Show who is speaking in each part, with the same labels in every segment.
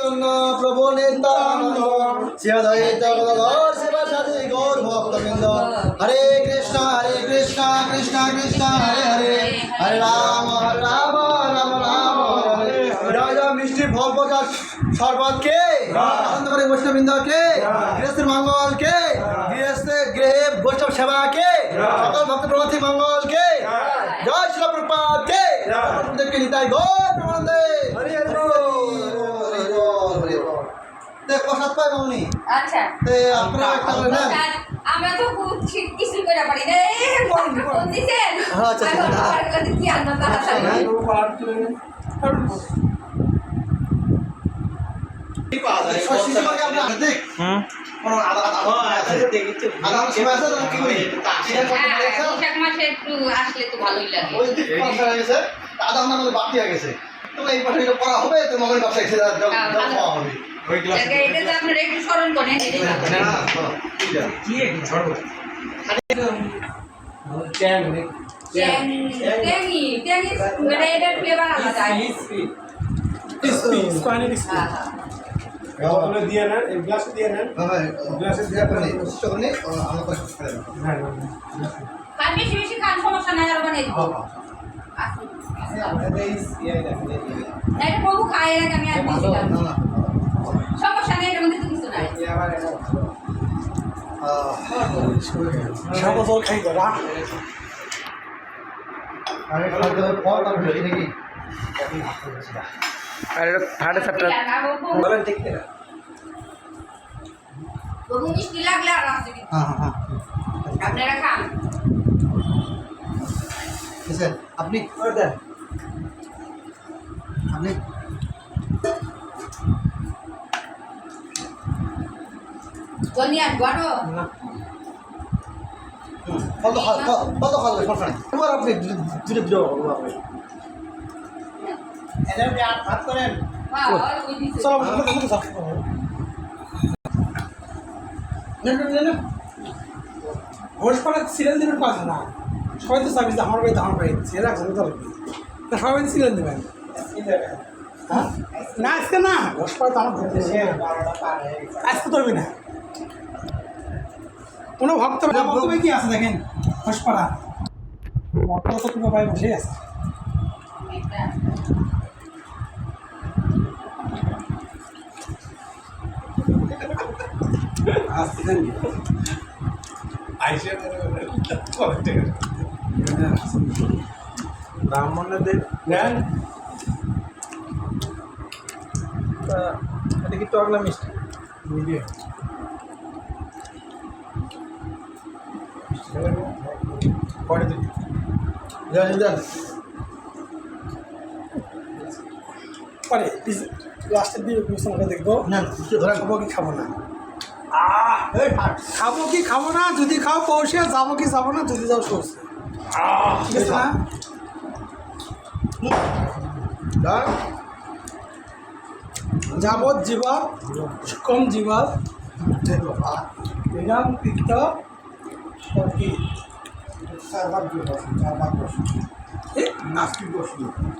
Speaker 1: চৈতন্য প্রভু নিত্যানন্দ শ্রীঅদ্বৈত গদাধর শিবাসাদি গৌর ভক্তবৃন্দ হরে কৃষ্ণ কৃষ্ণ কৃষ্ণ হরে হরে হরে রাম রাম রাম রাম হরে জয় জয় মিষ্টি ফল প্রকাশ শরবত কে আনন্দ করে বৈষ্ণববৃন্দ কে গৃহস্থের মঙ্গল কে গৃহস্থে গৃহে বৈষ্ণব সেবা কে সকল ভক্ত প্রভাতী মঙ্গল কে জয় শিল প্রপাত কে প্রভুদেবকে নিতাই গৌর প্রমানন্দে হরি হরি প্রসাদ পাই মামনি
Speaker 2: আচ্ছা
Speaker 1: তে আপনারা একটা করে নেন
Speaker 2: আমরা তো কিছু করে পারি না ফোন দিছেন
Speaker 1: আচ্ছা
Speaker 2: কি আনন্দ তাড়াতাড়ি একটু আসলে তো ভালোই লাগে
Speaker 1: আধা ঘন্টা মধ্যে বাকি হয়ে গেছে তো এই পাশে করা হবে তো মগের ব্যবসা খাওয়া হবে
Speaker 2: এটা তো আপনারা একটু স্মরণ করেন এটার ফ্লেভার আলাদা
Speaker 3: দিয়ে নেন এই গ্লাসে দিয়ে নেন গ্লাসে দিয়ে
Speaker 2: খান বেশি বেশি খান সমস্যা নাই আর বানিয়ে দিব এটা প্রভু খায় এর আগে আমি আর দিয়েছিলাম সমস্যা নেই এর মধ্যে তো কিছু নাই
Speaker 3: জল খাই দাদা
Speaker 4: আর এটা সাড়ে সাতটা
Speaker 3: বলেন দেখতে না
Speaker 2: প্রভু মিষ্টি লাগলে আর আসবে আপনারা খান
Speaker 1: আপনি আপনি
Speaker 2: ধনিয়া বড়
Speaker 1: কত খাওয়া সমস্যা নেই এবার আপনি ধীরে ধীরে এদের ভাত করেন
Speaker 3: চলো ঘোষপাড়া সিরিয়াল দেবেন পাচ্ছে না সবাই তো চাবি আমার বাড়িতে আমার বাড়ি সে রাখছেন তো সবাই বাড়িতে সিরিয়াল দেবেন হ্যাঁ না আজকে না ঘোষপাড়া তো আমার ঘুরতে আজকে তো না কোনো ভক্ত ভক্ত কি আছে দেখেন ঘোষপাড়া ভক্ত তো তোমার বাড়ি বসেই আছে ব্রাহ্মণদের নেন এটা কি টক না মিষ্টি মিডিয়াম পরে দিবি পরে লাস্টের দিয়ে বিবেচনা দেখবো
Speaker 1: না
Speaker 3: খাবো কি খাবো না খাবো কি খাবো না যদি খাও পৌঁছে যাবো কি যাবো না যদি যাও সরষে ঠিক আছে না যাবৎ জীবক সুকম জীবক বিরাম পিত্ত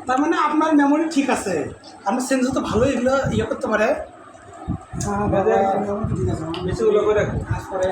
Speaker 3: তার মানে আপনার মেমোরি ঠিক আছে আপনার সেন্স তো ভালো এগুলো ইয়ে করতে পারে ঠিক আছে বেশি করে